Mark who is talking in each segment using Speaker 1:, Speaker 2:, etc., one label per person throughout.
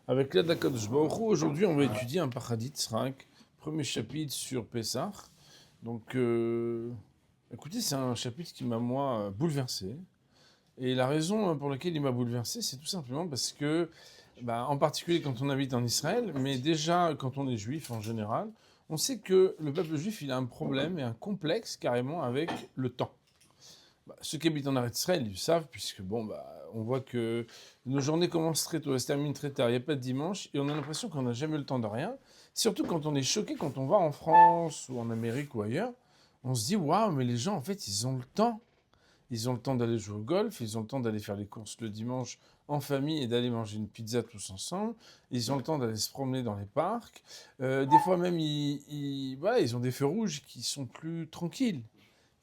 Speaker 1: Avec l'aide d'Akadosh Baruch Hu, aujourd'hui, on va étudier un Paradis Tzrak, premier chapitre sur Pessah. Donc, écoutez, c'est un chapitre qui m'a, moi, bouleversé. Et la raison pour laquelle il m'a bouleversé, c'est tout simplement parce que, en particulier quand on habite en Israël, mais déjà quand on est juif en général, on sait que le peuple juif, il a un problème et un complexe carrément avec le temps. Ceux qui habitent en Eretz Israël, ils savent, puisque on voit que nos journées commencent très tôt, elles se terminent très tard, il n'y a pas de dimanche, et on a l'impression qu'on n'a jamais eu le temps de rien. Surtout quand on est choqué, quand on va en France ou en Amérique ou ailleurs, on se dit, waouh, mais les gens, en fait, ils ont le temps. Ils ont le temps d'aller jouer au golf, ils ont le temps d'aller faire les courses le dimanche en famille et d'aller manger une pizza tous ensemble. Ils ont le temps d'aller se promener dans les parcs. Des fois même, ils ont des feux rouges qui sont plus tranquilles.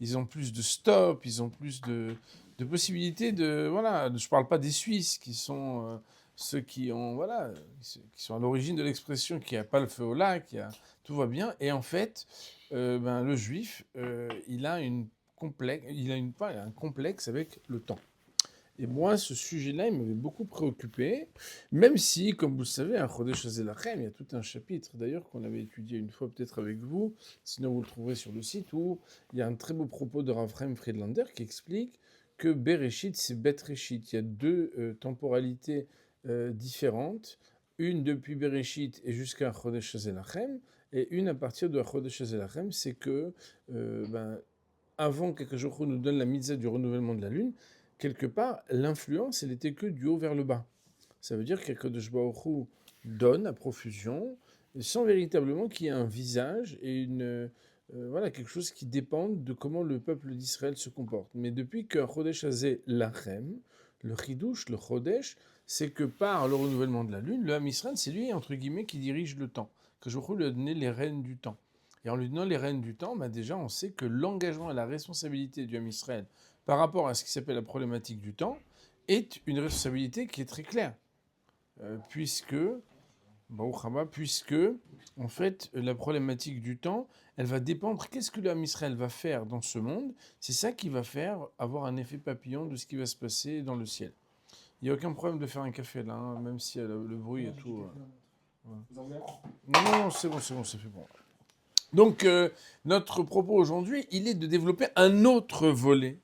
Speaker 1: Ils ont plus de stop, ils ont plus de possibilités de... Voilà, je ne parle pas des Suisses qui sont ceux qui ont... Voilà, qui sont à l'origine de l'expression qu'il n'y a pas le feu au lac, tout va bien. Et en fait, le juif, il a un complexe avec le temps. Et moi, ce sujet-là, il m'avait beaucoup préoccupé, même si, comme vous le savez, à Chodesh Hazelachem, il y a tout un chapitre, d'ailleurs, qu'on avait étudié une fois peut-être avec vous, sinon vous le trouverez sur le site, où il y a un très beau propos de Rav Chaim Friedlander qui explique que Bereshit, c'est Bet Reshit. Il y a deux temporalités différentes, une depuis Bereshit et jusqu'à Chodesh Hazelachem, et une à partir de Chodesh Hazelachem, c'est que avant qu'Akadosh Baruch Hu nous donne la mitzvah du renouvellement de la lune, quelque part, l'influence, elle était que du haut vers le bas. Ça veut dire qu'Akadosh Baruch Hu donne à profusion, sans véritablement qu'il y ait un visage et quelque chose qui dépende de comment le peuple d'Israël se comporte. Mais depuis que Chodesh Hazeh Lachem, le Chidouche, le Chodesh, c'est que par le renouvellement de la lune, le Ham Israël, c'est lui, entre guillemets, qui dirige le temps. Que Baruch Hu lui a donné les rênes du temps. Et en lui donnant les rênes du temps, déjà on sait que l'engagement et la responsabilité du Ham Israël par rapport à ce qui s'appelle la problématique du temps est une responsabilité qui est très claire. Puisque, en fait, la problématique du temps, elle va dépendre qu'est-ce que le Ham Israël va faire dans ce monde. C'est ça qui va faire avoir un effet papillon de ce qui va se passer dans le ciel. Il n'y a aucun problème de faire un café là, hein, même s'il y a le bruit et tout. Non, c'est bon, c'est fait bon. Donc, notre propos aujourd'hui, il est de développer un autre volet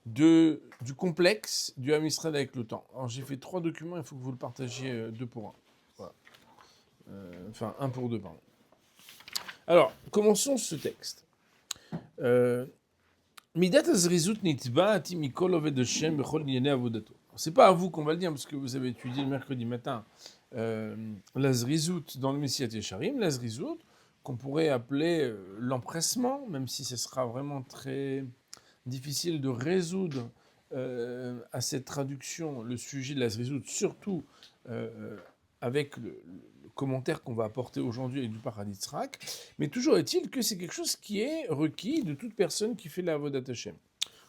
Speaker 1: du complexe du Ham Israël avec le temps. Alors, j'ai fait 3 documents, il faut que vous le partagiez 2 pour 1. Voilà. Un pour 2, pardon. Alors, commençons ce texte. Midat azrizut nitba'ati mikol oved Hashem bechol ninyane avodato. C'est pas à vous qu'on va le dire, parce que vous avez étudié le mercredi matin l'azrizut dans le Messiat Yesharim, l'azrizut, qu'on pourrait appeler l'empressement, même si ce sera vraiment très difficile de résoudre à cette traduction le sujet de l'azrizut, surtout avec le commentaire qu'on va apporter aujourd'hui avec du Paradis Tzrak. Mais toujours est-il que c'est quelque chose qui est requis de toute personne qui fait la Avodat Hashem.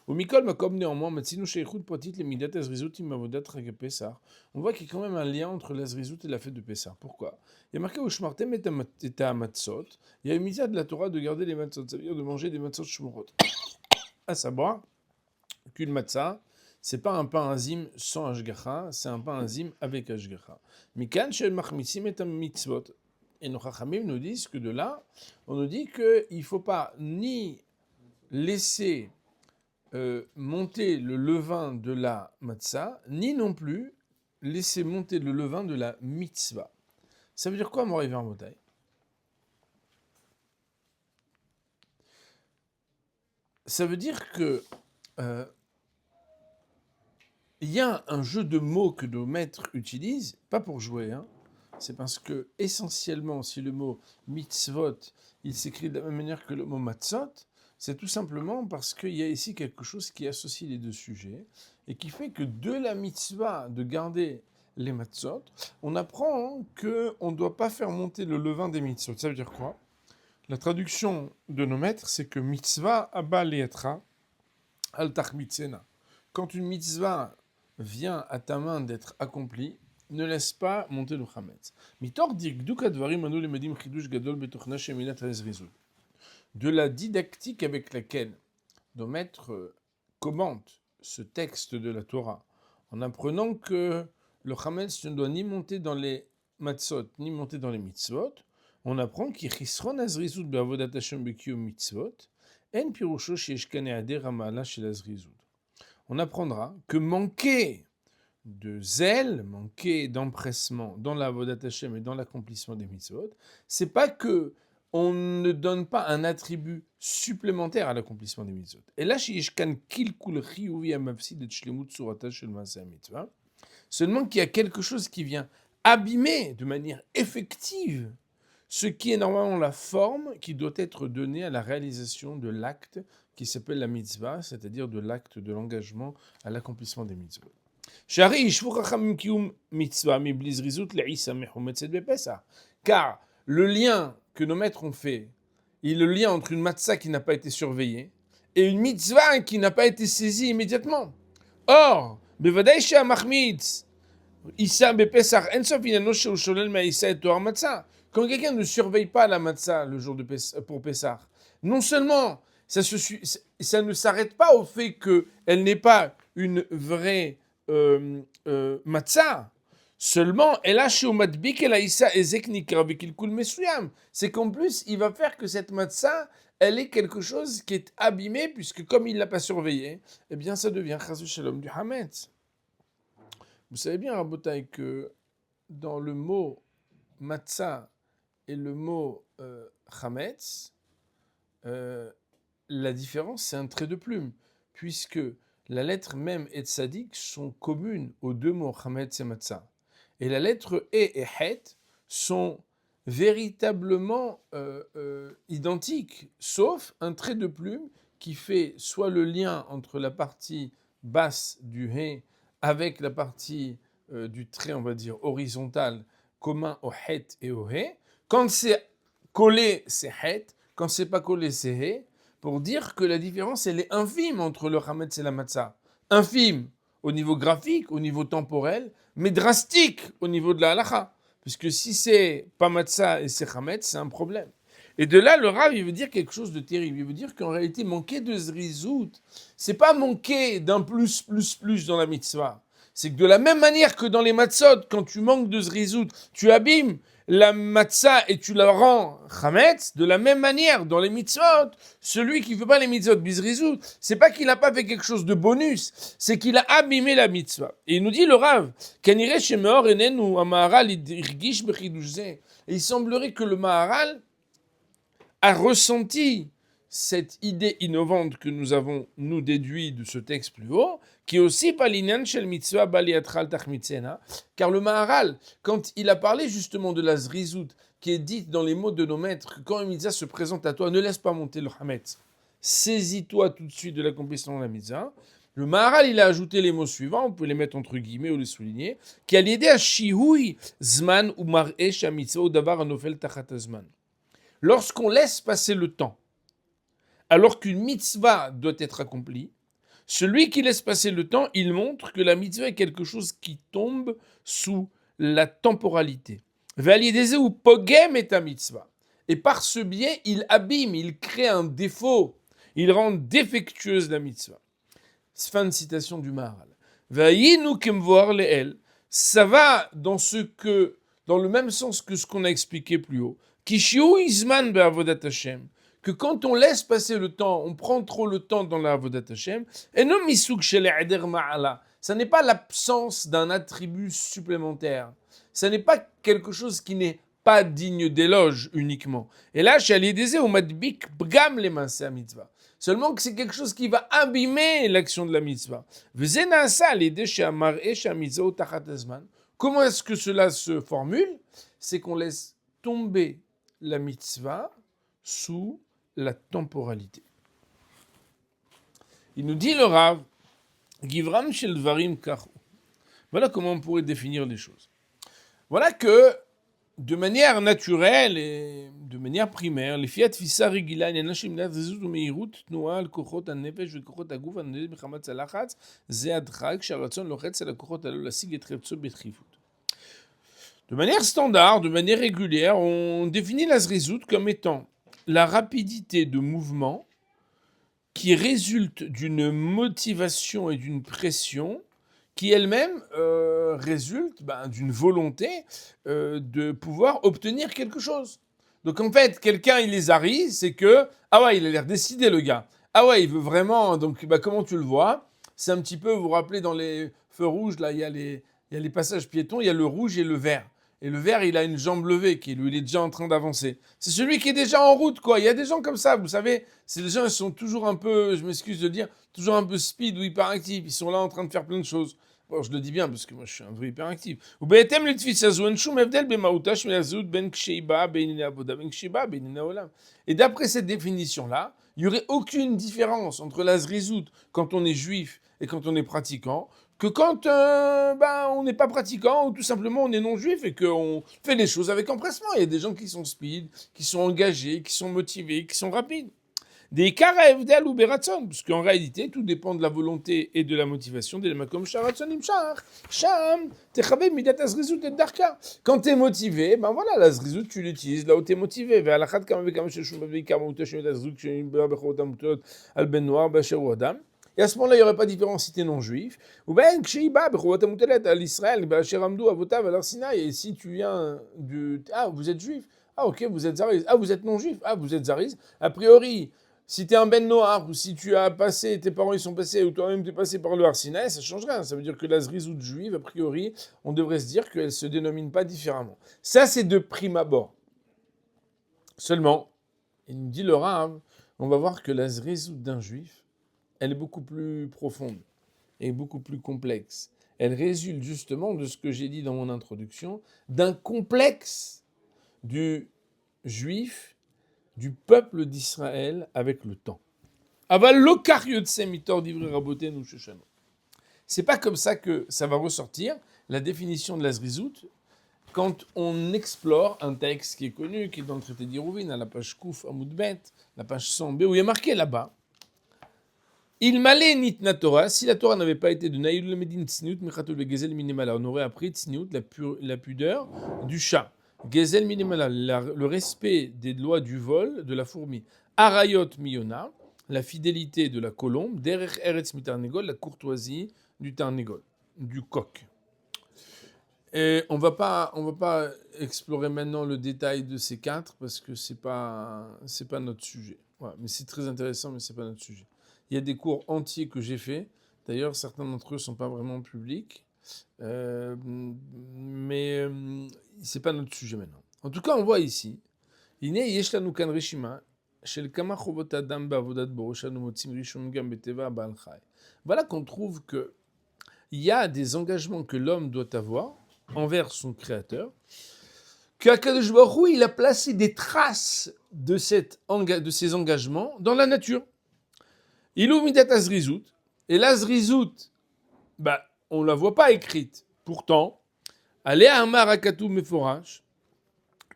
Speaker 1: Au Mikol Makom, néanmoins, Matsinu Sheikhut Potit, les Midat Azrizut, Imavodat Chag Pessah. On voit qu'il y a quand même un lien entre l'Azrizut et la fête de Pessah. Pourquoi? Il y a marqué au Shmartem et à Matzot. Il y a une mitzvah de la Torah de garder les Matzot, ça veut dire de manger des Matzot Shmurot. À savoir qu'une matzah, c'est pas un pain azim sans hashgacha, c'est un pain azim avec hashgacha. Mikan shel machmisim et mitzvot. Et nos chachamim nous disent que de là, on nous dit qu'il ne faut pas ni laisser monter le levain de la matzah, ni non plus laisser monter le levain de la mitzvah. Ça veut dire quoi, Moray Vermotaï? Ça veut dire que il y a un jeu de mots que nos maîtres utilisent, pas pour jouer, hein. C'est parce que, essentiellement, si le mot mitzvot, il s'écrit de la même manière que le mot matzot, c'est tout simplement parce qu'il y a ici quelque chose qui associe les deux sujets et qui fait que de la mitzvah de garder les matzot, on apprend qu'on ne doit pas faire monter le levain des mitzvot. Ça veut dire quoi? La traduction de nos maîtres, c'est que mitzvah abba le'etra al tachmitzena. Quand une mitzvah vient à ta main d'être accomplie, ne laisse pas monter le chametz. De la didactique avec laquelle nos maîtres commentent ce texte de la Torah, en apprenant que le chametz ne doit ni monter dans les matzot, ni monter dans les mitzvot, on apprend qu'il chisron azrizut be'avodat Hashem be'kiyum mitzvot, en pirusho sheyesh kan e'ader ha'ma'ala shel azrizut. On apprendra que manquer de zèle, manquer d'empressement dans la avodat Hashem et dans l'accomplissement des mitzvot, c'est pas que on ne donne pas un attribut supplémentaire à l'accomplissement des mitzvot. Et là, sheyesh kan kilkul chiyuvi ha'mafsid et shlemut surata shel ma'aseh mitzvah, seulement qu'il y a quelque chose qui vient abîmer de manière effective ce qui est normalement la forme qui doit être donnée à la réalisation de l'acte qui s'appelle la mitzvah, c'est-à-dire de l'acte de l'engagement à l'accomplissement des mitzvot. Car le lien que nos maîtres ont fait, est le lien entre une matzah qui n'a pas été surveillée et une mitzvah qui n'a pas été saisie immédiatement. Or, בוודאי שהמחמיץ יישא בפסח אין סוף עניינו שהוא שולל מהעיסה את תואר מצה. Quand quelqu'un ne surveille pas la matzah le jour de pour Pessah, non seulement ça ne s'arrête pas au fait qu'elle n'est pas une vraie matzah, seulement c'est qu'en plus il va faire que cette matzah elle est quelque chose qui est abîmé, puisque comme il ne l'a pas surveillé, eh bien ça devient chas v'shalom du hametz. Vous savez bien, Rabotai, que dans le mot matzah et le mot chametz, la différence c'est un trait de plume, puisque la lettre même et tzadik sont communes aux deux mots chametz et matzah. Et la lettre et het sont véritablement identiques, sauf un trait de plume qui fait soit le lien entre la partie basse du he avec la partie du trait, on va dire, horizontal, commun au het et au he. Quand c'est collé, c'est het. Quand c'est pas collé, c'est he. Pour dire que la différence, elle est infime entre le chametz et la matzah. Infime au niveau graphique, au niveau temporel, mais drastique au niveau de la halakha. Puisque si c'est pas matzah et c'est chametz, c'est un problème. Et de là, le Rav, il veut dire quelque chose de terrible. Il veut dire qu'en réalité, manquer de zrizout, c'est pas manquer d'un plus dans la mitzvah. C'est que de la même manière que dans les matzot, quand tu manques de zrizout, tu abîmes la matzah et tu la rends chametz, de la même manière, dans les mitzvot, celui qui ne fait pas les mitzvot bizrizout, c'est pas qu'il n'a pas fait quelque chose de bonus, c'est qu'il a abîmé la mitzvah. Et il nous dit le Rav, kanire shemeor enenu amaharal irgish bechidush zeh. Et il semblerait que le Maharal a ressenti cette idée innovante que nous avons, nous, déduit de ce texte plus haut, qui est aussi pas l'inyan shel mitzvah baliatral tachmitzena, car le Maharal, quand il a parlé justement de la zrizout, qui est dite dans les mots de nos maîtres, quand une mitzvah se présente à toi, ne laisse pas monter le hametz, saisis-toi tout de suite de l'accomplissement de la mitzvah. Le Maharal, il a ajouté les mots suivants, on peut les mettre entre guillemets ou les souligner, qui a l'idée à shihui zman ou mar'e shamitzvah ou davar anofel tachat zman. Lorsqu'on laisse passer le temps, alors qu'une mitzvah doit être accomplie, celui qui laisse passer le temps, il montre que la mitzvah est quelque chose qui tombe sous la temporalité. ou pogem et ta mitzvah. Et par ce biais, il abîme, il crée un défaut, il rend défectueuse la mitzvah. Fin de citation du Maharal. Vayinu kemvoar leel. Ça va dans le même sens que ce qu'on a expliqué plus haut. Kishiu izman be'avodat Hashem. Que quand on laisse passer le temps, on prend trop le temps dans la avodat Hashem, et non misuk shel e'eder ma'ala. Ça n'est pas l'absence d'un attribut supplémentaire. Ça n'est pas quelque chose qui n'est pas digne d'éloge uniquement. Et là, chez Aliédézé, au madbik bgam les maaseh mitzvah. Seulement que c'est quelque chose qui va abîmer l'action de la mitzvah. Comment est-ce que cela se formule? C'est qu'on laisse tomber la mitzvah sous la temporalité. Il nous dit le Rav, Givram shel dvarim kachu. Voilà comment on pourrait définir les choses. Voilà que, de manière naturelle et de manière primaire, les fiat fissa regila nashim nat zizut u meirut tnua al kochot hanefesh ve kochot haguf hanedid mechamat zalachatz ze adchak sharatzon lochetz al kochot alo lasig et repso betrifut. De manière standard, de manière régulière, on définit la zrizout comme étant la rapidité de mouvement qui résulte d'une motivation et d'une pression qui elle-même résulte d'une volonté de pouvoir obtenir quelque chose. Donc en fait, quelqu'un, il les arise, c'est que, ah ouais, il a l'air décidé le gars. Ah ouais, il veut vraiment, donc comment tu le vois? C'est un petit peu, vous vous rappelez, dans les feux rouges, là, il y a les passages piétons, il y a le rouge et le vert. Et le vert, il a une jambe levée, lui, il est déjà en train d'avancer. C'est celui qui est déjà en route, quoi. Il y a des gens comme ça, vous savez, c'est les gens, ils sont toujours un peu, je m'excuse de dire, toujours un peu speed ou hyperactifs. Ils sont là en train de faire plein de choses. Bon, je le dis bien parce que moi je suis un vrai hyperactif. ובהתאם לתפיסה זו, אין שום הבדל במהותה של הזהות בין כשהיא באה בענייני עבודה ובין כשהיא באה בענייני העולם. Et d'après cette définition-là, il n'y aurait aucune différence entre la zrizout quand on est juif et quand on est pratiquant, que quand on n'est pas pratiquant ou tout simplement on est non-juif et qu'on fait les choses avec empressement. Il y a des gens qui sont speed, qui sont engagés, qui sont motivés, qui sont rapides. Des karev ou beratson, parce qu'en réalité, tout dépend de la volonté et de la motivation. Quand tu es motivé, ben voilà, la zrizout, tu l'utilises là où tu es motivé. Et à ce moment-là, il n'y aurait pas de différence si tu es non-juif. Ou bien, et si tu viens du... Ah, vous êtes juif. Ah, ok, vous êtes zariz. Ah, vous êtes non-juif. Ah, vous êtes zariz. A priori, si tu es un ben noir ou si tu as passé, tes parents ils sont passés ou toi-même tu es passé par le Har Sinaï, ça ne change rien. Ça veut dire que la zrizout juive, a priori, on devrait se dire qu'elle ne se dénomine pas différemment. Ça, c'est de prime abord. Seulement, il nous dit le Rav, on va voir que la zrizout d'un juif, elle est beaucoup plus profonde et beaucoup plus complexe. Elle résulte justement de ce que j'ai dit dans mon introduction, d'un complexe du juif, du peuple d'Israël avec le temps. C'est pas comme ça que ça va ressortir, la définition de la zrizout, quand on explore un texte qui est connu, qui est dans le traité d'Iruvin, à la page Kouf Amoud Bet, la page 100b, où il y a marqué là-bas, il malé nitna Torah, si la Torah n'avait pas été de Naïl le Medin Tsniout, Mechatou le Gezel Minimala, on aurait appris Tsniout, la pudeur du chat. Gezel Minimala, le respect des lois du vol de la fourmi. Arayot Miyona, la fidélité de la colombe. Derech Eretz Mitarnegol, la courtoisie du tarnegol, du coq. Et on va pas explorer maintenant le détail de ces quatre parce que c'est pas notre sujet. Ouais, mais c'est très intéressant, mais c'est pas notre sujet. Il y a des cours entiers que j'ai faits. D'ailleurs, certains d'entre eux sont pas vraiment publics, mais c'est pas notre sujet maintenant. En tout cas, on voit ici. Voilà qu'on trouve que il y a des engagements que l'homme doit avoir envers son créateur, qu'Akadosh Baruch Hu, il a placé des traces de ces engagements dans la nature. Ilou midat azrizout, et la zrizout, on la voit pas écrite. Pourtant, Alea Amar Akatou Meforash,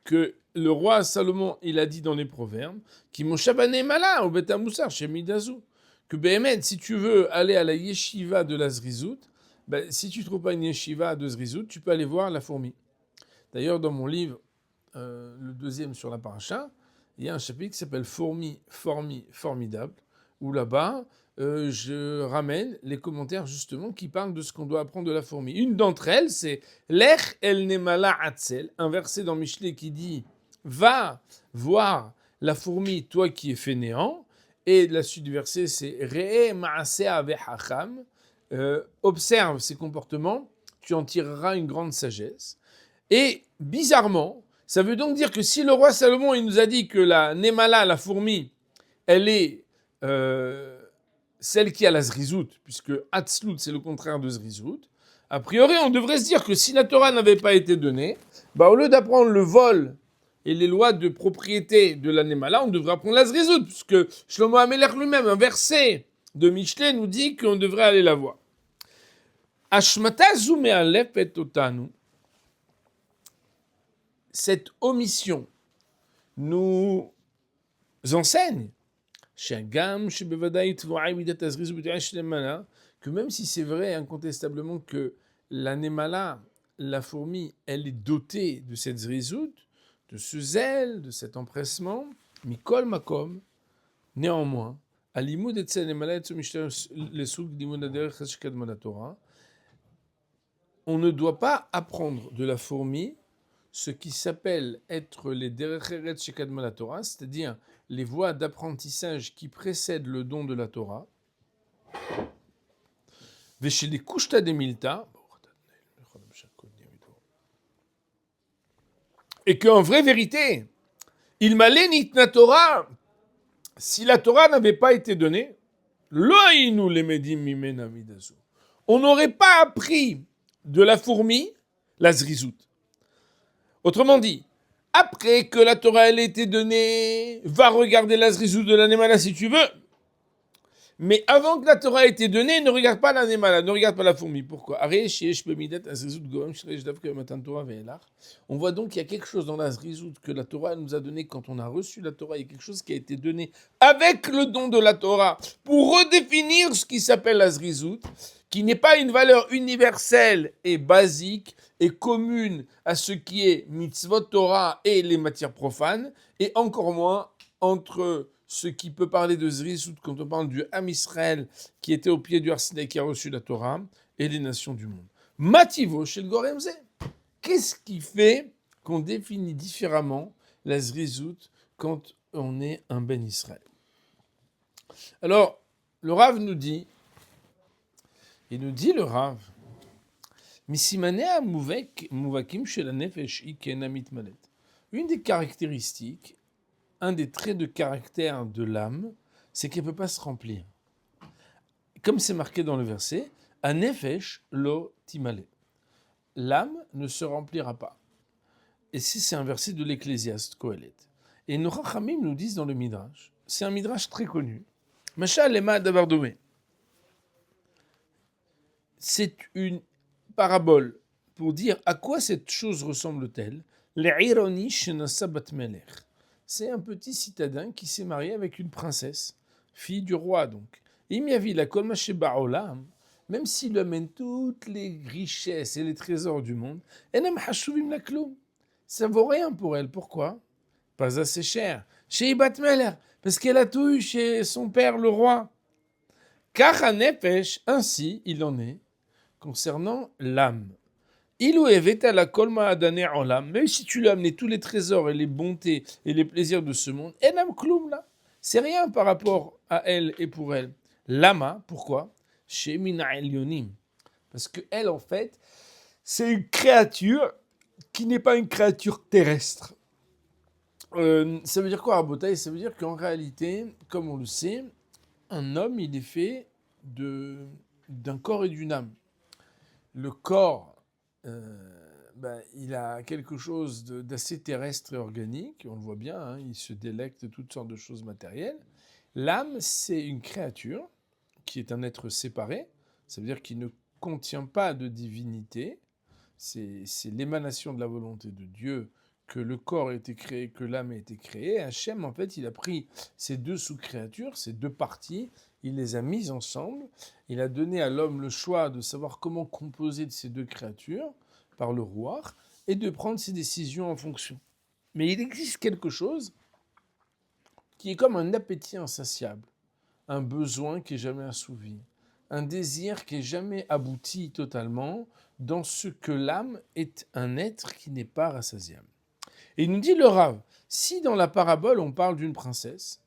Speaker 1: que le roi Salomon, il a dit dans les proverbes, qui mon shabane mala au betamoussar chez Midazou, que Behemet, si tu veux aller à la yeshiva de la zrizout, si tu ne trouves pas une yeshiva de zrizout, tu peux aller voir la fourmi. D'ailleurs, dans mon livre, le deuxième sur la paracha, il y a un chapitre qui s'appelle Fourmi, formidable, où là-bas, je ramène les commentaires justement qui parlent de ce qu'on doit apprendre de la fourmi. Une d'entre elles, c'est Lech el nemala atzel, un verset dans Michelet qui dit « Va voir la fourmi, toi qui es fainéant », et la suite du verset, c'est « Re'e ma'asea vechacham », observe ses comportements, tu en tireras une grande sagesse. Et bizarrement, ça veut donc dire que si le roi Salomon il nous a dit que la Nemala, la fourmi, elle est celle qui a la zrizout, puisque Hatzlout c'est le contraire de zrizout, a priori on devrait se dire que si la Torah n'avait pas été donnée, au lieu d'apprendre le vol et les lois de propriété de la Nemala, on devrait apprendre la zrizout, puisque Shlomo Amelech lui-même, un verset de Michelet nous dit qu'on devrait aller la voir. Ashmata zume alef et otanu. Cette omission nous enseigne que même si c'est vrai incontestablement que la Nemala, la fourmi, elle est dotée de cette zrizout, de ce zèle, de cet empressement, mikol makom, néanmoins, on ne doit pas apprendre de la fourmi ce qui s'appelle être les derech eretz shekadma la Torah, c'est-à-dire les voies d'apprentissage qui précèdent le don de la Torah. Chez les kushta de milta, et qu'en vraie vérité, il m'allait nitna Torah, si la Torah n'avait pas été donnée, loïnu les medim mimena midazu. On n'aurait pas appris de la fourmi la zrizout. Autrement dit, après que la Torah elle ait été donnée, va regarder la zrizout de l'anémala si tu veux. Mais avant que la Torah ait été donnée, ne regarde pas l'anémala, ne regarde pas la fourmi. Pourquoi? On voit donc qu'il y a quelque chose dans la zrizout que la Torah nous a donné quand on a reçu la Torah. Il y a quelque chose qui a été donné avec le don de la Torah pour redéfinir ce qui s'appelle la zrizout, qui n'est pas une valeur universelle et basique et commune à ce qui est mitzvot Torah et les matières profanes, et encore moins entre ce qui peut parler de zrizout quand on parle du Ham Israël qui était au pied du Har Sinaï qui a reçu la Torah et les nations du monde. Mativo chez le Goremze. Qu'est-ce qui fait qu'on définit différemment la zrizout quand on est un Ben Israël? Alors, le Rav nous dit, le Rav, Misimanea muvakim shel hanefesh hi ke'ena mitmalet. Une des caractéristiques, un des traits de caractère de l'âme, c'est qu'elle ne peut pas se remplir. Comme c'est marqué dans le verset, hanefesh lo timale. L'âme ne se remplira pas. Et c'est un verset de l'Ecclésiaste, Kohelet. Et nos Chachamim nous disent dans le Midrash, c'est un Midrash très connu, Masha lema davardomé. C'est une parabole pour dire à quoi cette chose ressemble-t-elle. L'ironi shenasa bat melech. C'est un petit citadin qui s'est marié avec une princesse, fille du roi donc. Imiavi la kol mashe ba'olam, même s'il lui amène toutes les richesses et les trésors du monde, enam hashuvim la kloum. Ça vaut rien pour elle. Pourquoi? Pas assez cher. Chez Bat Melech, parce qu'elle a tout eu chez son père le roi. Car à Nefesh, ainsi il en est concernant l'âme. Ilou eveta la kolma adane olam, même si tu lui as amené tous les trésors et les bontés et les plaisirs de ce monde, enam kloum là, c'est rien par rapport à elle et pour elle. Lama, pourquoi? Chez Mina Elyonim, parce que elle en fait, c'est une créature qui n'est pas une créature terrestre. Ça veut dire quoi, Rabotai? Ça veut dire qu'en réalité, comme on le sait, un homme, il est fait d'un corps et d'une âme. Le corps, il a quelque chose d'assez terrestre et organique, on le voit bien, hein, il se délecte de toutes sortes de choses matérielles. L'âme, c'est une créature qui est un être séparé, ça veut dire qu'il ne contient pas de divinité, c'est l'émanation de la volonté de Dieu que le corps a été créé, que l'âme a été créée. Hachem, en fait, il a pris ces deux sous-créatures, ces deux parties, il les a mises ensemble, il a donné à l'homme le choix de savoir comment composer de ces deux créatures par le roi et de prendre ses décisions en fonction. Mais il existe quelque chose qui est comme un appétit insatiable, un besoin qui est jamais assouvi, un désir qui est jamais abouti totalement dans ce que l'âme est un être qui n'est pas rassasiable. Et il nous dit le Rav, si dans la parabole on parle d'une princesse,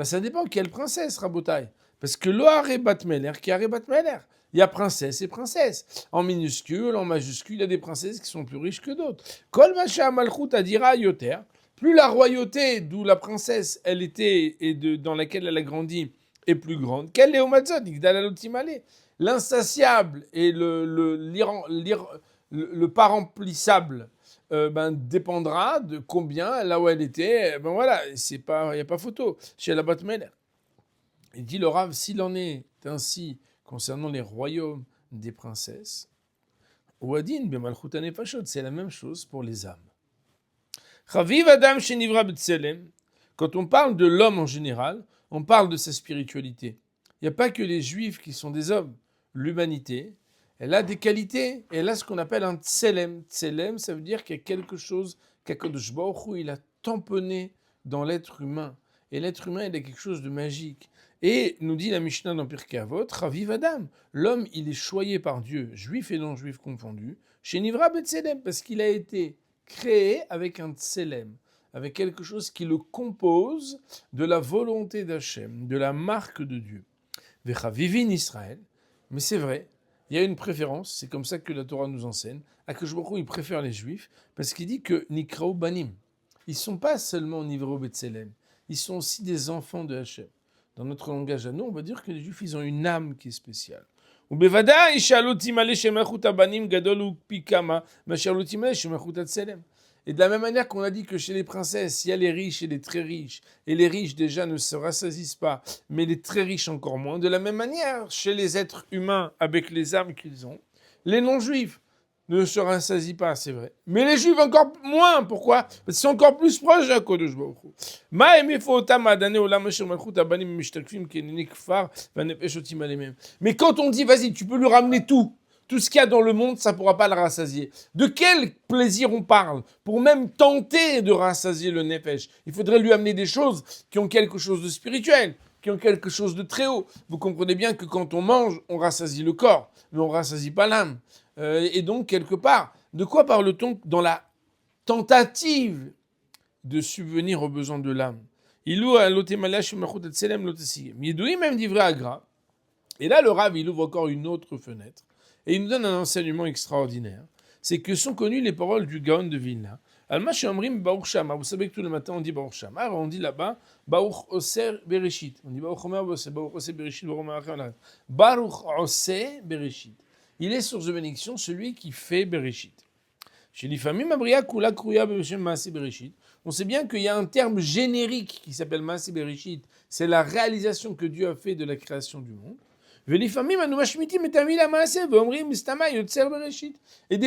Speaker 1: ça dépend quelle princesse, Rabotai. Parce que l'Ohare Bat Melech, qui est Bat Melech, il y a princesse et princesse. En minuscule, en majuscule, il y a des princesses qui sont plus riches que d'autres. Kol Masha Malchut Adira Yoter, plus la royauté d'où la princesse elle était et dans laquelle elle a grandi est plus grande, qu'elle est au Matzot, l'insatiable et le pas remplissable dépendra de combien, là où elle était, voilà, il n'y a pas photo. Chez la Bat Melech. Il dit le Rav, s'il en est ainsi concernant les royaumes des princesses, Ouadin, Bemalchut Anefashot, c'est la même chose pour les âmes. Chaviv Adam Shenivra B'Tselem, quand on parle de l'homme en général, on parle de sa spiritualité. Il n'y a pas que les juifs qui sont des hommes. L'humanité, elle a des qualités, elle a ce qu'on appelle un tselem. Tselem, ça veut dire qu'il y a quelque chose qu'Akadosh Baruch Hu, il a tamponné dans l'être humain. Et l'être humain, il a quelque chose de magique. Et nous dit la Mishnah dans Pirkei Avot, Raviv Adam, l'homme il est choyé par Dieu, juif et non juif confondus, chez Nivra Betselem, parce qu'il a été créé avec un tselem, avec quelque chose qui le compose de la volonté d'Hachem, de la marque de Dieu. Vechavivin Israël, mais c'est vrai, il y a une préférence, c'est comme ça que la Torah nous enseigne. Akadosh Baruch Hu, il préfère les Juifs parce qu'il dit que Nikrao Banim, ils ne sont pas seulement Nivrao Betselem, ils sont aussi des enfants de Hachem. Dans notre langage à nous, on va dire que les Juifs, ils ont une âme qui est spéciale. Et de la même manière qu'on a dit que chez les princesses, il y a les riches et les très riches, et les riches déjà ne se rassasient pas, mais les très riches encore moins. De la même manière, chez les êtres humains, avec les âmes qu'ils ont, les non-juifs ne se rassasient pas, c'est vrai. Mais les juifs encore moins, pourquoi ? Parce qu'ils sont encore plus proches d'un Kodesh Baruch Hu. Mais quand on dit, vas-y, tu peux lui ramener tout ce qu'il y a dans le monde, ça ne pourra pas le rassasier. De quel plaisir on parle pour même tenter de rassasier le nefesh? Il faudrait lui amener des choses qui ont quelque chose de spirituel, qui ont quelque chose de très haut. Vous comprenez bien que quand on mange, on rassasie le corps, mais on ne rassasie pas l'âme. Et donc, quelque part, de quoi parle-t-on dans la tentative de subvenir aux besoins de l'âme? Et là, le Rav, il ouvre encore une autre fenêtre. Et il nous donne un enseignement extraordinaire. C'est que sont connues les paroles du Gaon de Vilna. Alma Shamrim Baruch Shama. Vous savez que tout le matin, on dit Baruch Shama. Alors, on dit là-bas, Baruch Oser Bereshit. On dit Baruch Omer Oser, Baruch Oser Bereshit, Baruch Omer Oser. Baruch Oser Bereshit. Il est source de bénédiction, celui qui fait Bereshit. Chez les familles, Mabria Kula Kruya Beshem Maaseh Bereshit. On sait bien qu'il y a un terme générique qui s'appelle Maaseh Bereshit. C'est la réalisation que Dieu a fait de la création du monde. Et des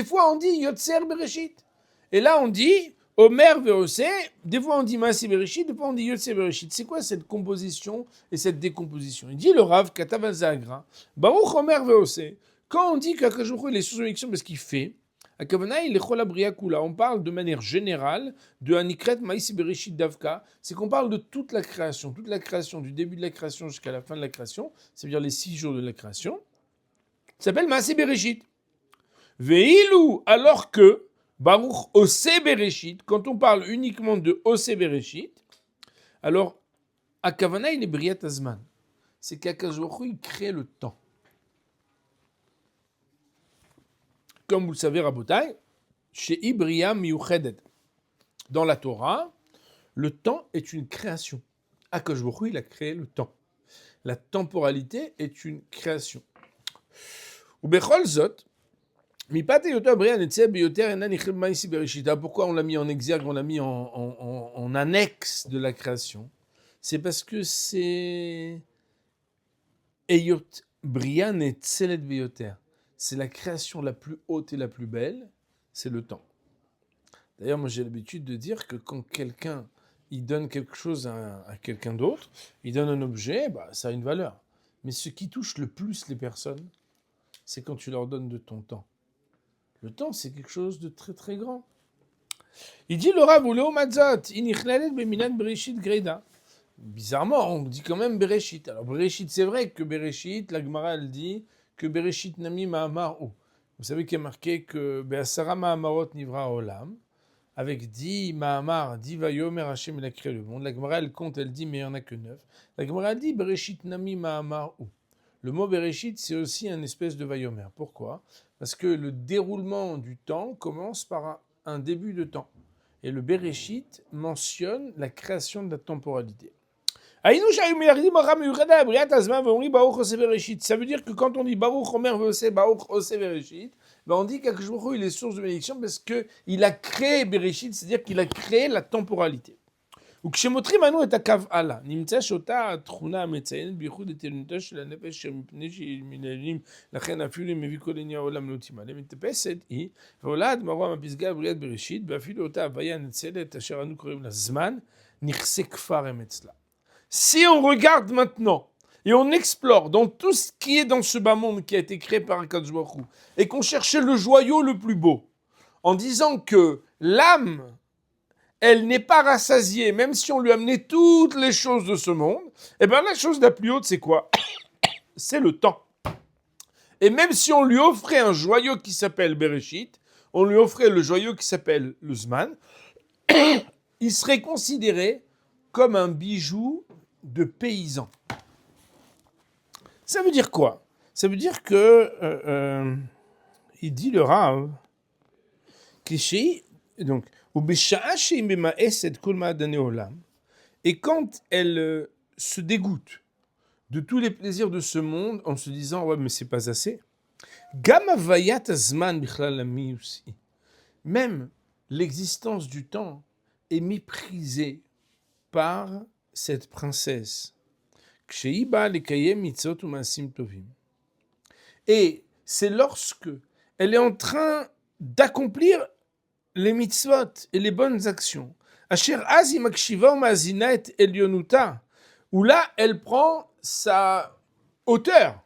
Speaker 1: fois on dit Yotzer Bereshit. Et là on dit Omer Veose. Des fois on dit Maaseh Bereshit, des fois on dit Yotzer Bereshit. C'est quoi cette composition et cette décomposition? Il dit le Rav Katav al Zagra, Baruch Omer Veose. Quand on dit qu'Akadosh Baruch Hu il est sous bénédiction parce qu'il fait, on parle de manière générale de Anikret Maaseh Bereshit Davka, c'est qu'on parle de toute la création du début de la création jusqu'à la fin de la création, c'est-à-dire les 6 jours de la création, ça s'appelle Maaseh Bereshit. Veilou, alors que Baruch Oseh Bereshit, quand on parle uniquement de Oseh Bereshit, alors Akavana il est Briat Azman, c'est qu'Akadosh Baruch Hu il crée le temps. Comme vous le savez, Rabotai, chez Ibria Miyuchedet, dans la Torah, le temps est une création. Akadosh Baruch Hu, il a créé le temps. La temporalité est une création. Ubechol zot, pourquoi on l'a mis en exergue, on l'a mis en annexe de la création? C'est parce que c'est Eyot Bria Netzelet Beyoter. C'est la création la plus haute et la plus belle, c'est le temps. D'ailleurs, moi j'ai l'habitude de dire que quand quelqu'un il donne quelque chose à quelqu'un d'autre, il donne un objet, ça a une valeur. Mais ce qui touche le plus les personnes, c'est quand tu leur donnes de ton temps. Le temps, c'est quelque chose de très très grand. Il dit le Rav Uleo Matzot, inichlalet beminan bereshit greida. Bizarrement, on dit quand même Bereshit. Alors Bereshit, c'est vrai que Bereshit, la Gemara elle dit que Bereshit Nami Mahamar ou. Vous savez qu'il y a marqué que Be'asara Mahamarot Nivra Olam, avec 10 Mahamar, 10 Vayomer Hashem, il a créé le monde. La Gemara elle compte, elle dit, mais il n'y en a que 9. La Gemara dit Bereshit Nami Mahamar ou. Le mot Bereshit, c'est aussi un espèce de Vayomer. Pourquoi ? Parce que le déroulement du temps commence par un début de temps. Et le Bereshit mentionne la création de la temporalité. Ça veut dire que quand on dit Baruch Omer Veose, Baruch Ose Bereshit, on dit qu'Akadosh Baruch Hu il est source de bénédiction parce qu'il a créé Bereshit, c'est-à-dire qu'il a créé la temporalité. וכשמותחים אנו את הקו הלאה, נמצא שאותה התכונה המציינת בייחוד את עליונותו של הנפש שמפני שהיא מנהלים, לכן אפילו אם מביא כל עניין העולם לא תימלא, מתאפסת היא, ועולה הדמרה מהפסגה בריאת בראשית, ואפילו אותה הוויה הנצלת אשר אנו קוראים לה זמן, נכסה כפר הם אצלה. Si on regarde maintenant et on explore dans tout ce qui est dans ce bas monde qui a été créé par Akadosh Baruch Hu, et qu'on cherchait le joyau le plus beau, en disant que l'âme elle n'est pas rassasiée, même si on lui amenait toutes les choses de ce monde, eh bien la chose la plus haute, c'est quoi? C'est le temps. Et même si on lui offrait un joyau qui s'appelle Bereshit, on lui offrait le joyau qui s'appelle le Zman, il serait considéré comme un bijou de paysan. Ça veut dire quoi? Ça veut dire que, il dit le Rav, donc, et quand elle se dégoûte de tous les plaisirs de ce monde en se disant ouais mais c'est pas assez, même l'existence du temps est méprisée par cette princesse. Et c'est lorsque elle est en train d'accomplir les mitzvot et les bonnes actions, où là elle prend sa hauteur,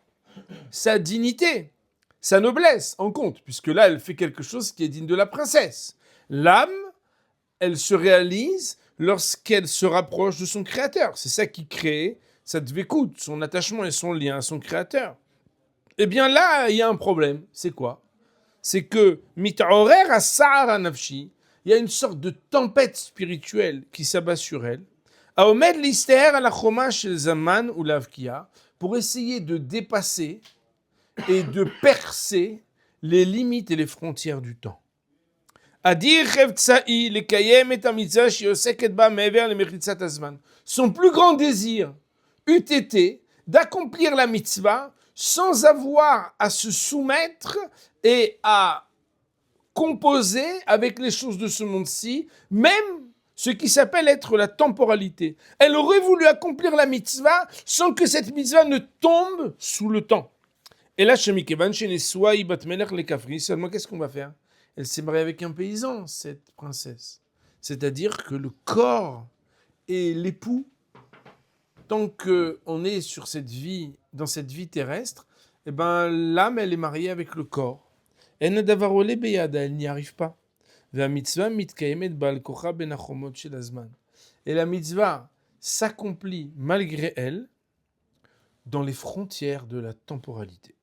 Speaker 1: sa dignité, sa noblesse en compte, puisque là elle fait quelque chose qui est digne de la princesse. L'âme, elle se réalise lorsqu'elle se rapproche de son créateur. C'est ça qui crée sa dvekout, son attachement et son lien à son créateur. Eh bien là, il y a un problème. C'est quoi? C'est que mit'orer asar nafshi, il y a une sorte de tempête spirituelle qui s'abat sur elle. Aomed lister ala chomash shel zaman ou lavkia, pour essayer de dépasser et de percer les limites et les frontières du temps. Adir chevtsa'i lekayem et mitzvah sheoseket ba mever lemechitzat azman. Son plus grand désir eût été d'accomplir la mitzvah sans avoir à se soumettre et à composer avec les choses de ce monde-ci, même ce qui s'appelle être la temporalité. Elle aurait voulu accomplir la mitzvah sans que cette mitzvah ne tombe sous le temps. Et là, seulement qu'est-ce qu'on va faire? Elle s'est mariée avec un paysan, cette princesse. C'est-à-dire que le corps et l'époux, tant qu'on est sur cette vie, dans cette vie terrestre, eh ben, l'âme, elle est mariée avec le corps. Elle n'y arrive pas. Et la mitzvah s'accomplit malgré elle dans les frontières de la temporalité.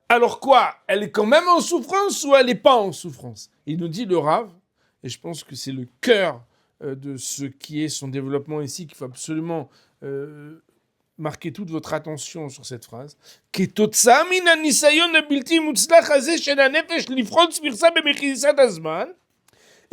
Speaker 1: Alors quoi? Elle est quand même en souffrance ou elle n'est pas en souffrance? Il nous dit le Rav, et je pense que c'est le cœur de ce qui est son développement ici, qu'il faut absolument marquer toute votre attention sur cette phrase. Et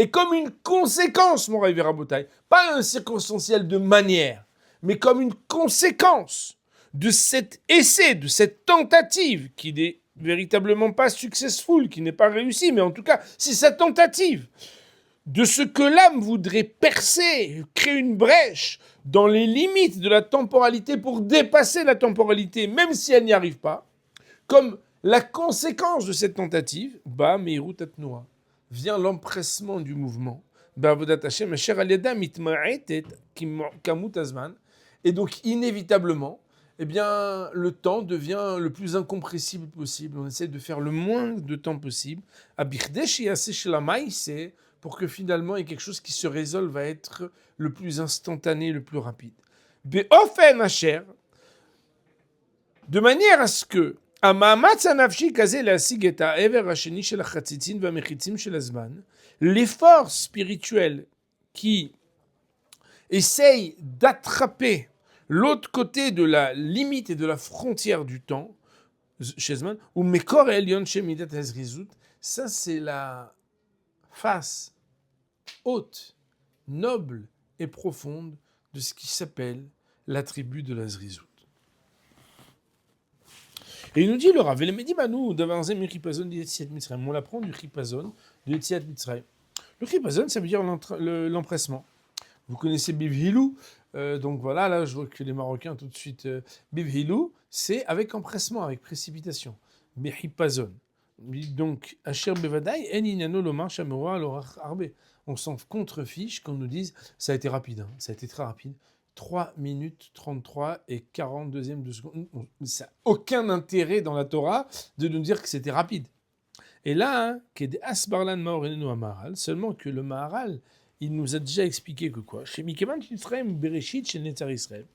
Speaker 1: comme une conséquence, mon Rav Rabotai, pas un circonstanciel de manière, mais comme une conséquence de cet essai, de cette tentative qui n'est véritablement pas successful, qui n'est pas réussi, mais en tout cas, c'est sa tentative de ce que l'âme voudrait percer, créer une brèche dans les limites de la temporalité pour dépasser la temporalité, même si elle n'y arrive pas, comme la conséquence de cette tentative, vient l'empressement du mouvement. Et donc, inévitablement, eh bien, le temps devient le plus incompressible possible. On essaie de faire le moins de temps possible. C'est pour que finalement, il y ait quelque chose qui se résolve à être le plus instantané, le plus rapide. De manière à ce que l'effort spirituel qui essaye d'attraper l'autre côté de la limite et de la frontière du temps, ou Mekor Elion Shemidat Hazrizut, ça c'est la face haute, noble et profonde de ce qui s'appelle l'attribut de la Zrizout. Et il nous dit le Rav, il me dit, nous, d'avancer Chipazon de Yetziat Mitzrayim, on l'apprend du Chipazon de Yetziat Mitzrayim. Le Chipazon, ça veut dire l'empressement. Vous connaissez Bivhilou, donc voilà, là je vois que les Marocains tout de suite, Bivhilou, c'est avec empressement, avec précipitation. Bihipazon. Donc, Asher Bevadai, En Inano Lomar Shameroa Lorach Arbe. On s'en contrefiche qu'on nous dise, ça a été rapide, hein, ça a été très rapide. 3 minutes 33 et 42e de seconde. Ça n'a aucun intérêt dans la Torah de nous dire que c'était rapide. Et là, seulement que le Maharal, il nous a déjà expliqué que quoi? Chez Mikevan Israël, Bereshit, chez Netzar Israël.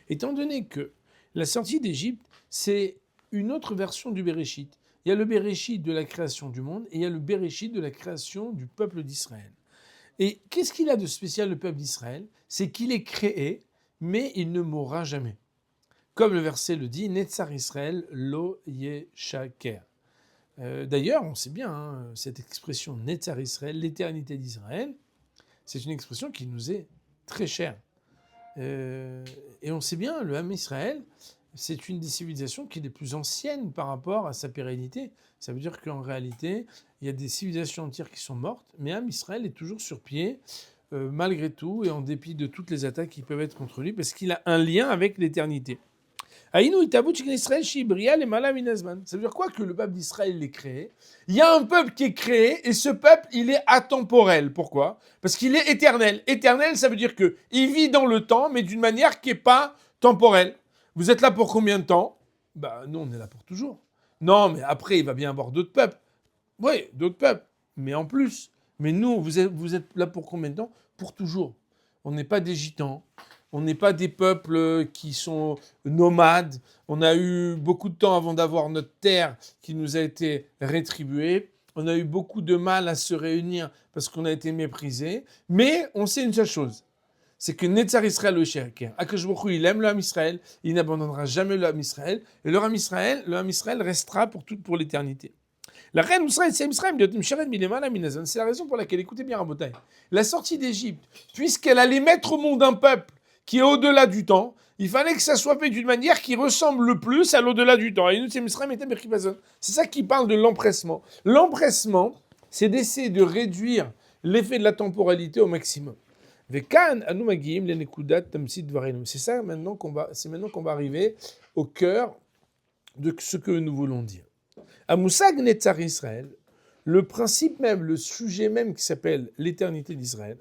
Speaker 1: Étant donné que la sortie d'Égypte, c'est une autre version du Bereshit. Il y a le Bereshit de la création du monde et il y a le Bereshit de la création du peuple d'Israël. Et qu'est-ce qu'il a de spécial, le peuple d'Israël? C'est qu'il est créé, mais il ne mourra jamais. Comme le verset le dit, Netzar Israël lo yeshaker. D'ailleurs, on sait bien, cette expression Netzar Israël, l'éternité d'Israël, c'est une expression qui nous est très chère. Et on sait bien, le Ham Israël, c'est une des civilisations qui est les plus anciennes par rapport à sa pérennité. Ça veut dire qu'en réalité, il y a des civilisations entières qui sont mortes, mais Ham Israël est toujours sur pied, malgré tout, et en dépit de toutes les attaques qui peuvent être contre lui, parce qu'il a un lien avec l'éternité. Ça veut dire quoi que le peuple d'Israël est créé? Il y a un peuple qui est créé et ce peuple, il est atemporel. Pourquoi? Parce qu'il est éternel. Éternel, ça veut dire qu'il vit dans le temps, mais d'une manière qui n'est pas temporelle. Vous êtes là pour combien de temps? Nous, on est là pour toujours. Non, mais après, il va bien y avoir d'autres peuples. Oui, d'autres peuples, mais en plus. Mais nous, vous êtes là pour combien de temps? Pour toujours. On n'est pas des gitans. On n'est pas des peuples qui sont nomades. On a eu beaucoup de temps avant d'avoir notre terre qui nous a été rétribuée. On a eu beaucoup de mal à se réunir parce qu'on a été méprisés. Mais on sait une seule chose, c'est que Netzar Israël le Sheker, Akadosh Baruch Hu, il aime le Ham Israël, il n'abandonnera jamais le Ham Israël. Et le Ham Israël restera pour l'éternité. La reine Israël, c'est la raison pour laquelle, écoutez bien Rabotai, la sortie d'Égypte, puisqu'elle allait mettre au monde un peuple qui est au-delà du temps, il fallait que ça soit fait d'une manière qui ressemble le plus à l'au-delà du temps. Et c'est ça qui parle de l'empressement. L'empressement, c'est d'essayer de réduire l'effet de la temporalité au maximum. C'est ça maintenant qu'on va arriver au cœur de ce que nous voulons dire. À Moussag Netzar Israël, le principe même, le sujet même qui s'appelle l'éternité d'Israël,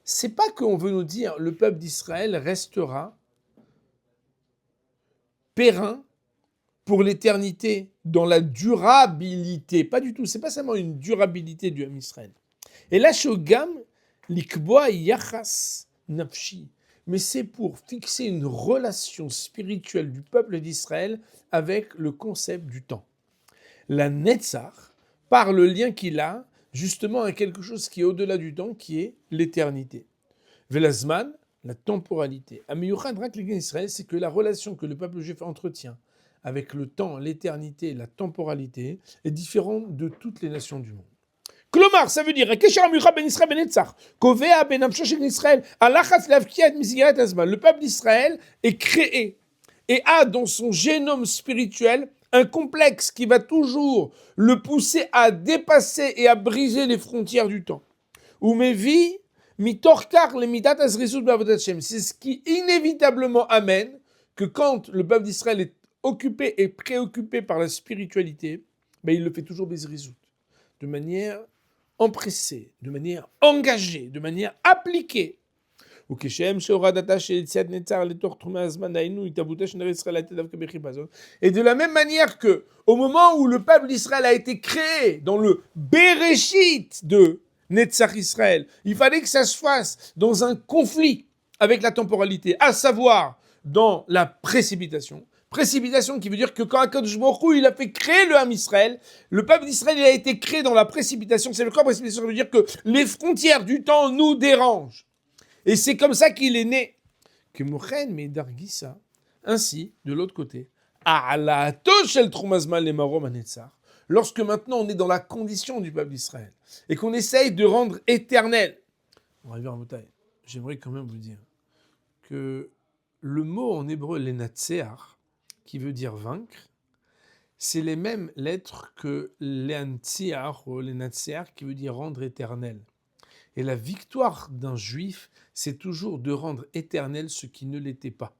Speaker 1: c'est pas qu'on veut nous dire le peuple d'Israël restera périn pour l'éternité, dans la durabilité. Pas du tout, c'est pas seulement une durabilité du Ham Israël. Et là, Shogam, Likboa Yachas Nafshi. Mais c'est pour fixer une relation spirituelle du peuple d'Israël avec le concept du temps. La Netzar, par le lien qu'il a, justement, à quelque chose qui est au-delà du temps, qui est l'éternité. Velazman, la temporalité. Amiyuchad Rak l'Église d'Israël, c'est que la relation que le peuple juif entretient avec le temps, l'éternité, la temporalité, est différente de toutes les nations du monde. Klomar, ça veut dire le peuple d'Israël est créé et a dans son génome spirituel un complexe qui va toujours le pousser à dépasser et à briser les frontières du temps. C'est ce qui inévitablement amène que quand le peuple d'Israël est occupé et préoccupé par la spiritualité, il le fait toujours bezrizout, de manière empressé, de manière engagée, de manière appliquée. Et de la même manière que, au moment où le peuple d'Israël a été créé dans le Bereshit de Netzar Israël, il fallait que ça se fasse dans un conflit avec la temporalité, à savoir dans la précipitation. Précipitation qui veut dire que quand Akadosh Baruch Hu, il a fait créer le Ham Israël, le peuple d'Israël il a été créé dans la précipitation. C'est quoi précipitation? Ça veut dire que les frontières du temps nous dérangent. Et c'est comme ça qu'il est né. Que Mochen Medargisa, ainsi, de l'autre côté, lorsque maintenant on est dans la condition du peuple d'Israël et qu'on essaye de rendre éternel. On va arriver en bataille. J'aimerais quand même vous dire que le mot en hébreu, lenatseach, qui veut dire vaincre, c'est les mêmes lettres que l'antziach ou lenatseach qui veut dire rendre éternel. Et la victoire d'un juif, c'est toujours de rendre éternel ce qui ne l'était pas.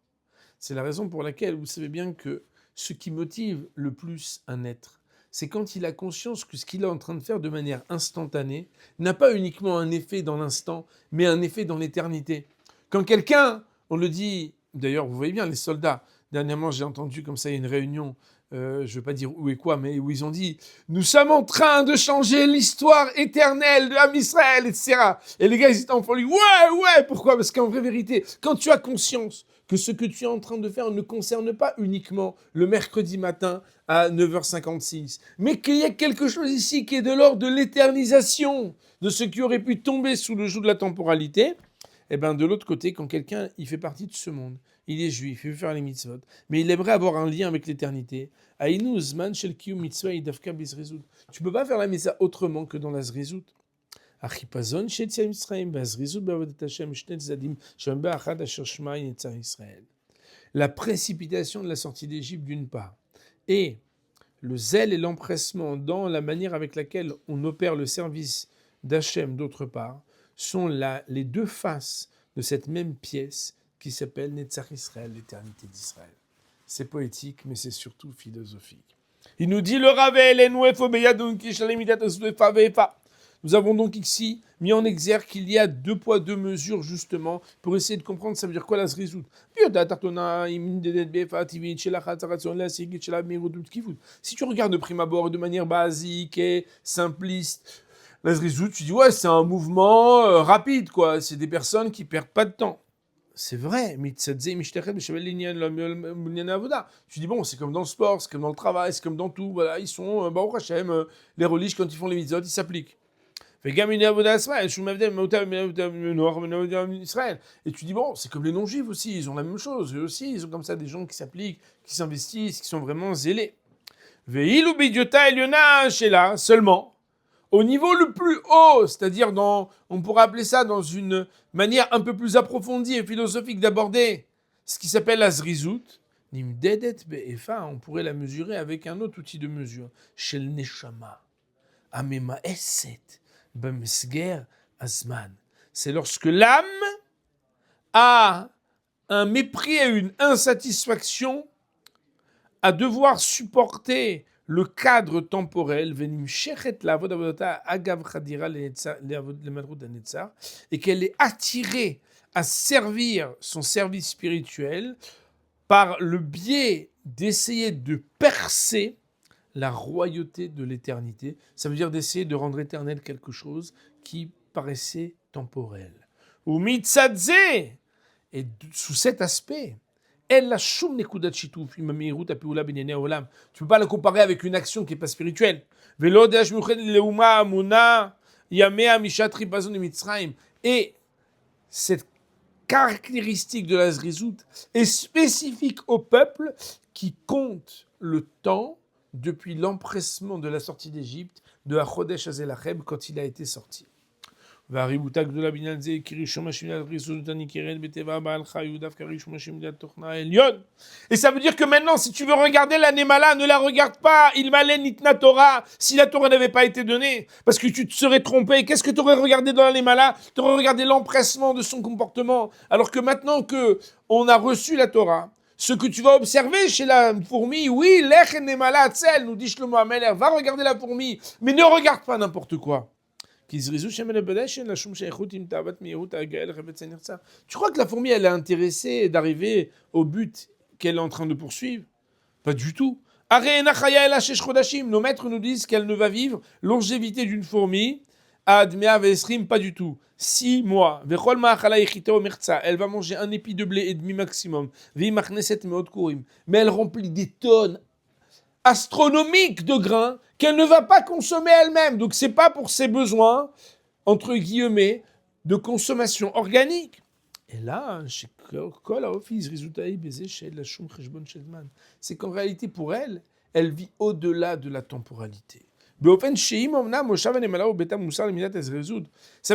Speaker 1: C'est la raison pour laquelle vous savez bien que ce qui motive le plus un être, c'est quand il a conscience que ce qu'il est en train de faire de manière instantanée n'a pas uniquement un effet dans l'instant, mais un effet dans l'éternité. Quand quelqu'un, on le dit, d'ailleurs vous voyez bien les soldats, dernièrement j'ai entendu comme ça, il y a une réunion je ne vais pas dire où et quoi, mais où ils ont dit « Nous sommes en train de changer l'histoire éternelle de l'âme Israël, etc. » Et les gars, ils étaient en folie. « Ouais, pourquoi ?» Parce qu'en vraie vérité, quand tu as conscience que ce que tu es en train de faire ne concerne pas uniquement le mercredi matin à 9h56, mais qu'il y a quelque chose ici qui est de l'ordre de l'éternisation de ce qui aurait pu tomber sous le joug de la temporalité, et bien de l'autre côté, quand quelqu'un il fait partie de ce monde, il est juif, il veut faire les mitzvot, mais il aimerait avoir un lien avec l'éternité. Tu ne peux pas faire la mitzvah autrement que dans la zrizout. La précipitation de la sortie d'Égypte d'une part, et le zèle et l'empressement dans la manière avec laquelle on opère le service d'Hachem d'autre part, sont les deux faces de cette même pièce qui s'appelle Netzach Israël, l'éternité d'Israël. C'est poétique, mais c'est surtout philosophique. Il nous dit le Ravel, nous avons donc ici mis en exergue qu'il y a 2 poids 2 mesures justement pour essayer de comprendre ça veut dire quoi la zrizout. Si tu regardes de prime abord et de manière basique et simpliste, la zrizout, tu dis ouais c'est un mouvement rapide quoi, c'est des personnes qui perdent pas de temps. C'est vrai, tu dis bon, c'est comme dans le sport, c'est comme dans le travail, c'est comme dans tout, voilà, ils sont, Baruch Hashem, les religieux quand ils font les mitzvot, ils s'appliquent. Et tu dis bon, c'est comme les non-juifs aussi, ils ont la même chose, eux aussi, ils ont comme ça des gens qui s'appliquent, qui s'investissent, qui sont vraiment zélés. Seulement, au niveau le plus haut, c'est-à-dire on pourrait appeler ça dans une manière un peu plus approfondie et philosophique d'aborder ce qui s'appelle la zrizout, on pourrait la mesurer avec un autre outil de mesure, shel neshama, amema eset, bamesger azman. C'est lorsque l'âme a un mépris et une insatisfaction à devoir supporter le cadre temporel, et qu'elle est attirée à servir son service spirituel par le biais d'essayer de percer la royauté de l'éternité. Ça veut dire d'essayer de rendre éternel quelque chose qui paraissait temporel. Ou mitzadze, et sous cet aspect, tu ne peux pas la comparer avec une action qui n'est pas spirituelle. Et cette caractéristique de la zrizout est spécifique au peuple qui compte le temps depuis l'empressement de la sortie d'Égypte, de Achodesh Azelachem, quand il a été sorti. Et ça veut dire que maintenant, si tu veux regarder la Nemala, ne la regarde pas, il m'allait nitna Torah, si la Torah n'avait pas été donnée, parce que tu te serais trompé. Qu'est-ce que tu aurais regardé dans la Nemala? Tu aurais regardé l'empressement de son comportement. Alors que maintenant que on a reçu la Torah, ce que tu vas observer chez la fourmi, oui, lech Nemala tzel, nous dit Shlomo HaMelech, va regarder la fourmi, mais ne regarde pas n'importe quoi. Tu crois que la fourmi, elle est intéressée d'arriver au but qu'elle est en train de poursuivre? Pas du tout. Nos maîtres nous disent qu'elle ne va vivre longévité d'une fourmi, pas du tout. 6 mois. Elle va manger un épi de blé et demi maximum. Mais elle remplit des tonnes astronomiques de grains qu'elle ne va pas consommer elle-même. Donc c'est pas pour ses besoins, entre guillemets, de consommation organique. Et là, c'est qu'en réalité pour elle, elle vit au-delà de la temporalité. Ça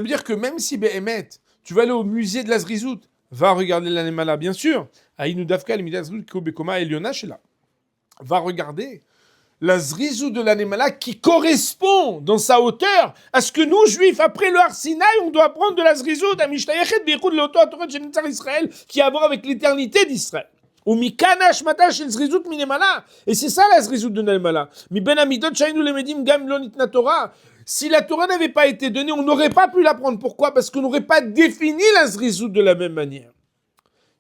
Speaker 1: veut dire que même si Behemet, tu vas aller au musée de la Zrizout, va regarder l'Anemala, bien sûr, va regarder la Zrizout de l'Anemala qui correspond dans sa hauteur à ce que nous, juifs, après le Har Sinaï, on doit prendre de la Zrizout, qui a à voir avec l'éternité d'Israël. Et c'est ça la zrizout de l'Anemala. Si la Torah n'avait pas été donnée, on n'aurait pas pu l'apprendre. Pourquoi? Parce qu'on n'aurait pas défini la zrizout de la même manière.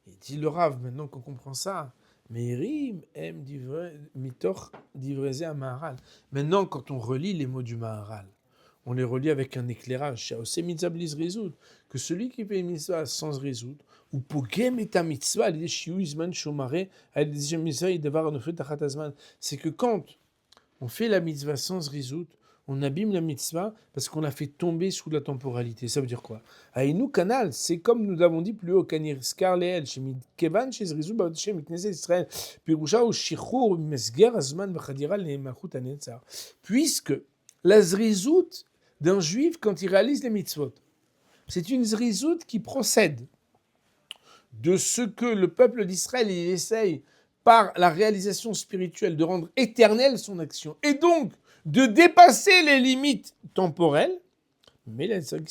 Speaker 1: Il dit le Rav, maintenant qu'on comprend ça, Meirim em mitoch divreze à Maharal. Maintenant, quand on relit les mots du Maharal, on les relit avec un éclairage. C'est mitzvah blis rizout, que celui qui fait une mitzvah sans rizout, ou pogem et ta mitzvah, c'est que quand on fait la mitzvah sans rizout, on abîme la mitzvah parce qu'on l'a fait tomber sous la temporalité. Ça veut dire quoi? Aïnou canal, c'est comme nous l'avons dit plus haut, kanir skarleel, chez Kevan, chez rizout, chez Mikneset Israël, Pirusha ou Shichur, Mesger, Azman, Bachadira, les Machut Anetzar. Puisque la zrizout d'un juif quand il réalise les mitzvot, c'est une zrizout qui procède de ce que le peuple d'Israël il essaye par la réalisation spirituelle de rendre éternelle son action et donc de dépasser les limites temporelles. Mais ça veut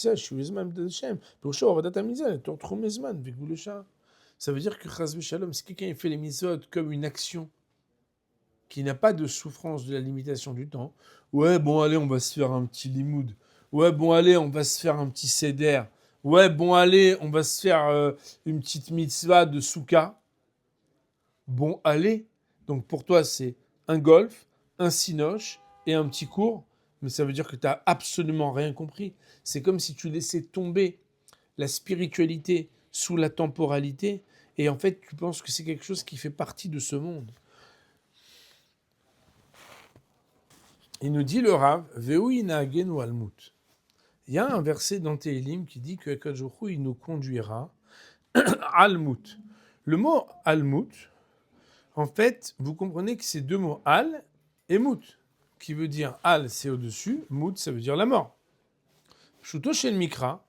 Speaker 1: dire que si quelqu'un fait les mitzvot comme une action qui n'a pas de souffrance de la limitation du temps, ouais, bon, allez, on va se faire un petit limoud. Ouais, bon, allez, on va se faire un petit seder. Ouais, bon, allez, on va se faire une petite mitzvah de souka. Bon, allez. Donc, pour toi, c'est un golf, un cinoche et un petit cours. Mais ça veut dire que tu n'as absolument rien compris. C'est comme si tu laissais tomber la spiritualité sous la temporalité. Et en fait, tu penses que c'est quelque chose qui fait partie de ce monde. Il nous dit le Rav, Ve'u inagen ou almut. Il y a un verset dans Télim qui dit que Akadosh Baruch Hu, il nous conduira almut. Le mot almut, en fait, vous comprenez que c'est deux mots, al et mut, qui veut dire al, c'est au-dessus, mut, ça veut dire la mort. Shuto shel mikra,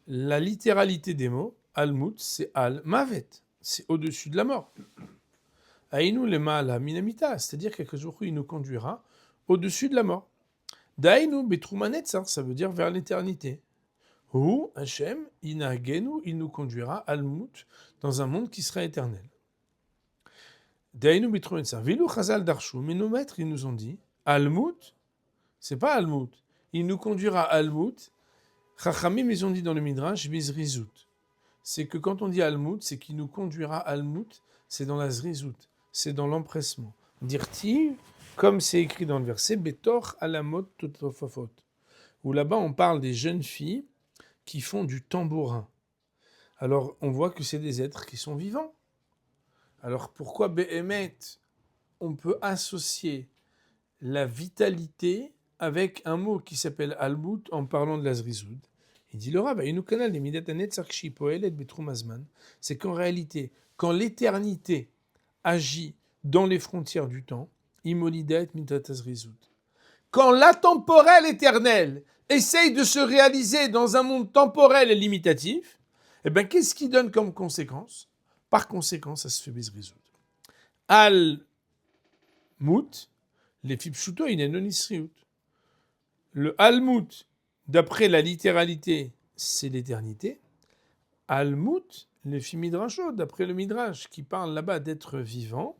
Speaker 1: la littéralité des mots, almut, c'est al mavet, c'est au-dessus de la mort. Aïnou lema la minamita, c'est-à-dire qu'Akadosh Baruch Hu, il nous conduira au-dessus de la mort. Daïnou betrumanet, ça veut dire vers l'éternité. Ou Hachem, inagenu, il nous conduira almut dans un monde qui sera éternel. Daïnou betrumanet, vilu chazal darshu, mais nos maîtres, ils nous ont dit, almut, c'est pas almut, il nous conduira almut. Chachamim, ils ont dit dans le Midrash, bizrizout. C'est que quand on dit almut, c'est qu'il nous conduira almut, c'est dans la zrizout, c'est dans l'empressement. Dirti, comme c'est écrit dans le verset, Betor alamot totofafot, où là-bas on parle des jeunes filles qui font du tambourin. Alors on voit que c'est des êtres qui sont vivants. Alors pourquoi Behemet, on peut associer la vitalité avec un mot qui s'appelle almut en parlant de la zrizoud? Il dit le Rav, c'est qu'en réalité, quand l'éternité agit dans les frontières du temps, quand l'intemporel éternel essaye de se réaliser dans un monde temporel et limitatif, eh bien, qu'est-ce qui donne comme conséquence? Par conséquent, ça se fait bizrizout. Al-mut, les fipshuto, il est non isriout. Le al-mut, d'après la littéralité, c'est l'éternité. Al-mut, les midrashot, d'après le midrash, qui parle là-bas d'être vivant,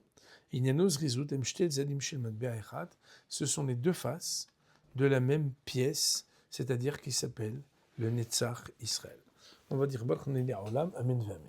Speaker 1: ce sont les deux faces de la même pièce, c'est-à-dire qui s'appelle le Netzach Israël. On va dire Baruch Olam, Amen, Amen.